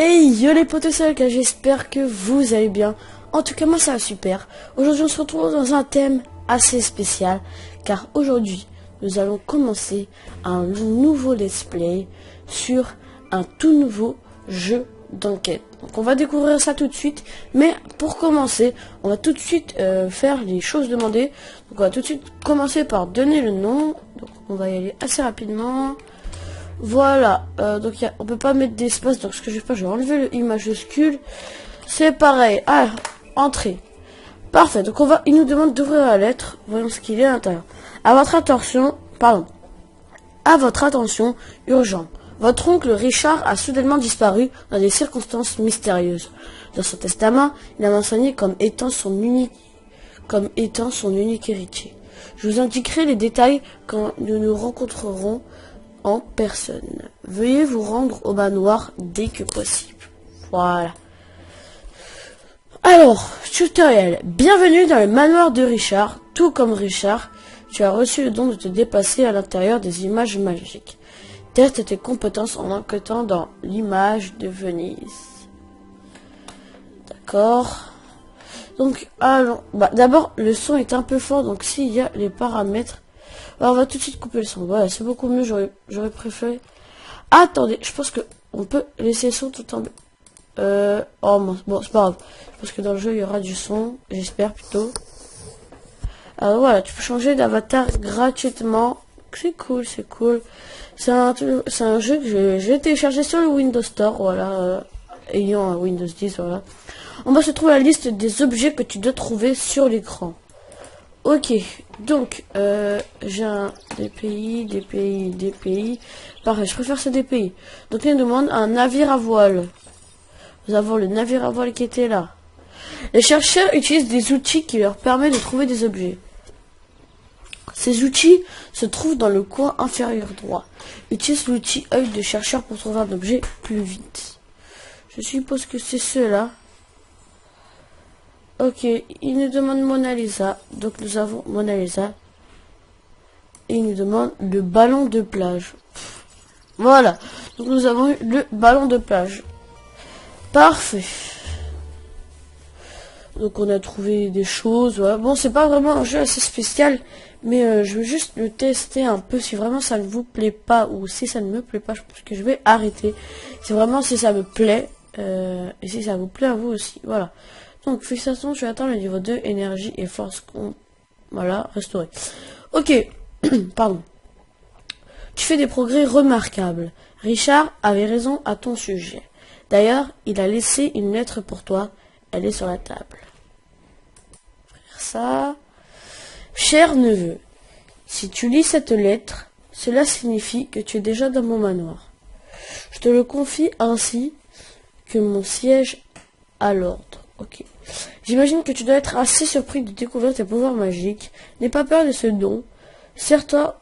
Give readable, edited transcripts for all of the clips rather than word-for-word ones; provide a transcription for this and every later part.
Hey yo les potentiels, j'espère que vous allez bien. En tout cas moi ça va super. Aujourd'hui on se retrouve dans un thème assez spécial, car aujourd'hui nous allons commencer un nouveau let's play sur un tout nouveau jeu d'enquête. Donc on va découvrir ça tout de suite, mais pour commencer on va tout de suite faire les choses demandées. Donc on va tout de suite commencer par donner le nom. Donc on va y aller assez rapidement. Voilà, donc on peut pas mettre d'espace, donc ce que je vais faire, je vais enlever le i majuscule. C'est pareil. Ah, entrée. Parfait, donc il nous demande d'ouvrir la lettre. Voyons ce qu'il est à l'intérieur. À votre attention, urgent. Votre oncle Richard a soudainement disparu dans des circonstances mystérieuses. Dans son testament, il a mentionné comme étant son unique héritier. Je vous indiquerai les détails quand nous nous rencontrerons en personne. Veuillez vous rendre au manoir dès que possible. Voilà. Alors, tutoriel. Bienvenue dans le manoir de Richard. Tout comme Richard, tu as reçu le don de te déplacer à l'intérieur des images magiques. Teste tes compétences en enquêtant dans l'image de Venise. D'accord. Donc, allons. D'abord, le son est un peu fort, donc s'il y a les paramètres. Alors, on va tout de suite couper le son. Voilà, c'est beaucoup mieux, j'aurais préféré. Attendez, je pense que on peut laisser le son tout en... oh bon, c'est pas grave. Je pense que dans le jeu, il y aura du son. J'espère plutôt. Alors voilà, tu peux changer d'avatar gratuitement. C'est cool, c'est cool. C'est un jeu que j'ai téléchargé sur le Windows Store, voilà. Ayant un Windows 10, voilà. En bas se trouve la liste des objets que tu dois trouver sur l'écran. Ok, donc j'ai des pays. Pareil, je préfère ces pays. Donc il nous demande un navire à voile. Nous avons le navire à voile qui était là. Les chercheurs utilisent des outils qui leur permettent de trouver des objets. Ces outils se trouvent dans le coin inférieur droit. Utilise l'outil œil de chercheur pour trouver un objet plus vite. Je suppose que c'est cela. Ok, il nous demande Mona Lisa. Donc nous avons Mona Lisa. Et il nous demande le ballon de plage. Voilà. Donc nous avons eu le ballon de plage. Parfait. Donc on a trouvé des choses. Ouais. Bon, c'est pas vraiment un jeu assez spécial. Mais je veux juste le tester un peu. Si vraiment ça ne vous plaît pas. Ou si ça ne me plaît pas, je pense que je vais arrêter. C'est vraiment si ça me plaît. Et si ça vous plaît à vous aussi. Voilà. Donc, félicitations, je vais atteindre le niveau 2, énergie et force. Voilà, restaurer. Ok, pardon. Tu fais des progrès remarquables. Richard avait raison à ton sujet. D'ailleurs, il a laissé une lettre pour toi. Elle est sur la table. Faire ça. Cher neveu, si tu lis cette lettre, cela signifie que tu es déjà dans mon manoir. Je te le confie ainsi que mon siège à l'ordre. Ok. J'imagine que tu dois être assez surpris de découvrir tes pouvoirs magiques. N'aie pas peur de ce don. Certain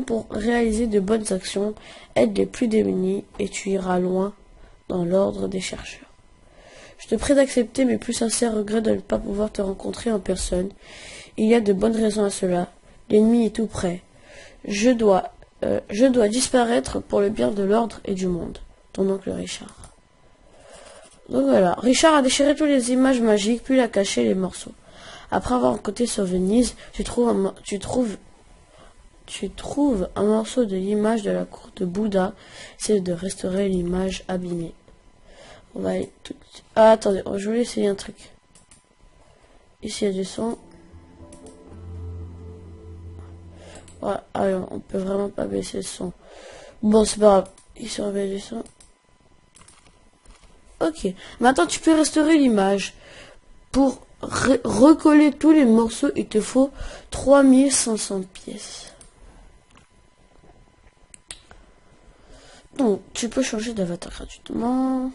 pour réaliser de bonnes actions, aide les plus démunis et tu iras loin dans l'ordre des chercheurs. Je te prie d'accepter mes plus sincères regrets de ne pas pouvoir te rencontrer en personne. Il y a de bonnes raisons à cela. L'ennemi est tout près. Je dois disparaître pour le bien de l'ordre et du monde. Ton oncle Richard. Donc voilà, Richard a déchiré toutes les images magiques, puis il a caché les morceaux. Après avoir enquêté sur Venise, tu trouves un morceau de l'image de la cour de Bouddha. C'est de restaurer l'image abîmée. On va aller tout de suite. Ah, attendez, je voulais essayer un truc. Ici, il y a du son. Voilà, alors, on peut vraiment pas baisser le son. Bon, c'est pas grave. Ici, on va baisser le son. Ok. Maintenant, tu peux restaurer l'image. Pour recoller tous les morceaux, il te faut 3500 pièces. Donc, tu peux changer d'avatar gratuitement.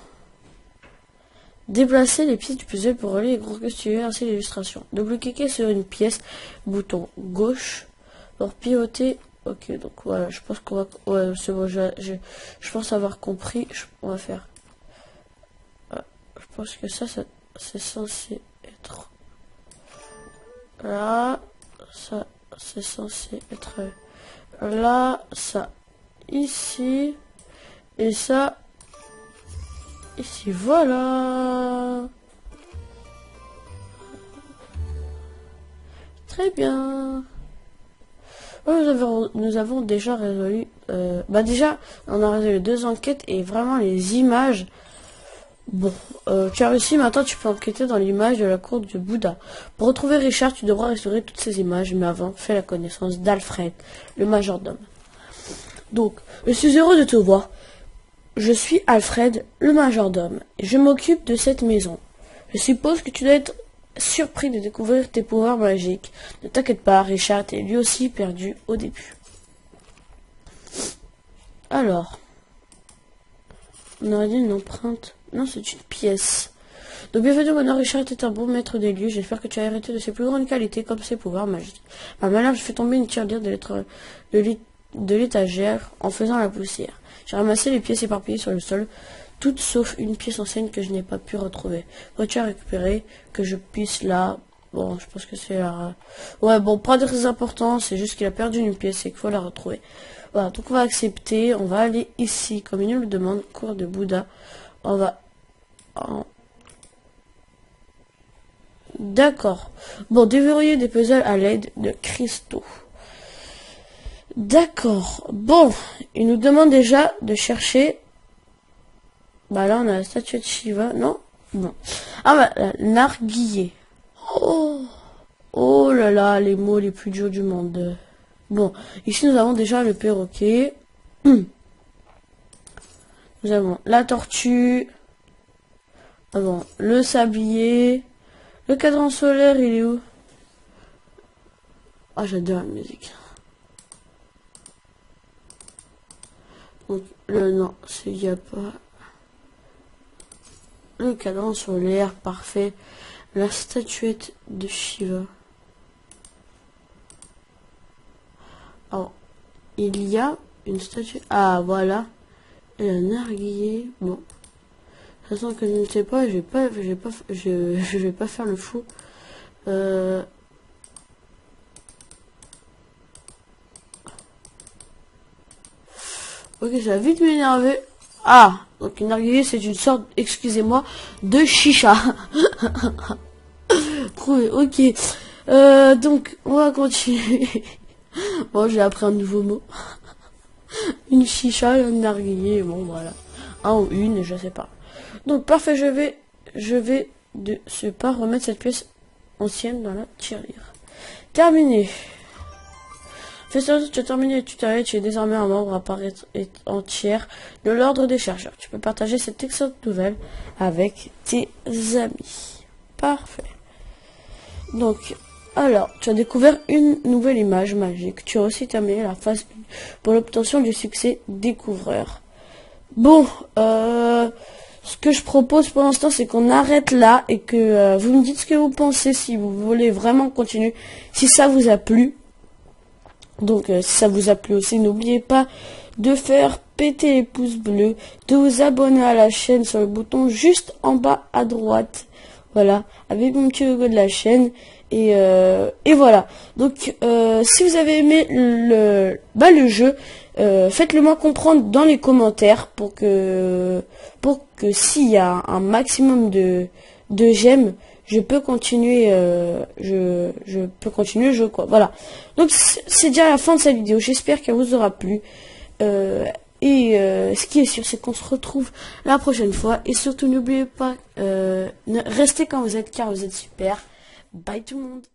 Déplacer les pièces du puzzle pour relier les gros que tu veux, ainsi l'illustration. Double-cliquer sur une pièce, bouton gauche, pour pivoter. Ok, donc voilà, je pense qu'on va... Ouais, c'est bon, je pense avoir compris. On va faire... Je pense que ça c'est censé être là, ça c'est censé être là, ça ici, et ça Ici, voilà. Très bien. Nous avons déjà résolu... déjà, on a résolu 2 enquêtes et vraiment les images... Bon, tu as réussi, maintenant tu peux enquêter dans l'image de la cour de Bouddha. Pour retrouver Richard, tu devras restaurer toutes ces images, mais avant, fais la connaissance d'Alfred, le majordome. Donc, je suis heureux de te voir. Je suis Alfred, le majordome, et je m'occupe de cette maison. Je suppose que tu dois être surpris de découvrir tes pouvoirs magiques. Ne t'inquiète pas, Richard est lui aussi perdu au début. Alors, on aurait dit une empreinte. Non, c'est une pièce. Donc bienvenue maintenant, Richard est un bon maître des lieux. J'espère que tu as hérité de ses plus grandes qualités comme ses pouvoirs magiques. Par malheur, je fais tomber une tirelire de l'étagère en faisant la poussière. J'ai ramassé les pièces éparpillées sur le sol, toutes sauf une pièce ancienne que je n'ai pas pu retrouver. Voiture à récupérer, que je puisse là... Bon, je pense que c'est la... Ouais, bon, pas très important, c'est juste qu'il a perdu une pièce et qu'il faut la retrouver. Voilà, donc on va accepter, on va aller ici, comme il nous le demande, cours de Bouddha. On va... D'accord. Bon, déverrouiller des puzzles à l'aide de cristaux. D'accord. Bon, il nous demande déjà de chercher... Bah là, on a la statue de Shiva. Non. Ah bah, narguilé. Oh. Oh là là, les mots les plus durs du monde. Bon, ici nous avons déjà le perroquet. Nous avons la tortue. Ah bon, le sablier. Le cadran solaire, il est où? Ah, j'adore la musique. Donc, non, il n'y a pas. Le cadran solaire, parfait. La statuette de Shiva. Alors, il y a une statue. Ah, voilà. Et un narguilé. Bon. De toute façon, que je ne sais pas, je vais pas faire le fou. Ok, ça va vite m'énerver. Ah, donc une narguilé, c'est une sorte, excusez-moi, de chicha. Trouvé, ok. Donc, on va continuer. Bon, j'ai appris un nouveau mot. Une chicha, un narguilé, bon, voilà. Un ou une, je sais pas. Donc, parfait, je vais de ce pas remettre cette pièce ancienne dans la tirelire. Terminé. Fais ça, tu as terminé le tutoriel, tu es désormais un membre à part entière de l'ordre des chercheurs. Tu peux partager cette excellente nouvelle avec tes amis. Parfait. Donc, alors, tu as découvert une nouvelle image magique. Tu as aussi terminé la phase 1 pour l'obtention du succès découvreur. Bon, ce que je propose pour l'instant, c'est qu'on arrête là et que vous me dites ce que vous pensez, si vous voulez vraiment continuer, si ça vous a plu. Donc, si ça vous a plu aussi, n'oubliez pas de faire péter les pouces bleus, de vous abonner à la chaîne sur le bouton juste en bas à droite. Voilà, avec mon petit logo de la chaîne. Et voilà. Donc, si vous avez aimé le jeu, faites-le moi comprendre dans les commentaires pour que s'il y a un maximum de j'aime, je peux continuer je peux continuer le jeu, quoi. Voilà. Donc c'est déjà la fin de cette vidéo. J'espère qu'elle vous aura plu. Ce qui est sûr, c'est qu'on se retrouve la prochaine fois. Et surtout, n'oubliez pas, restez quand vous êtes, car vous êtes super. Bye tout le monde.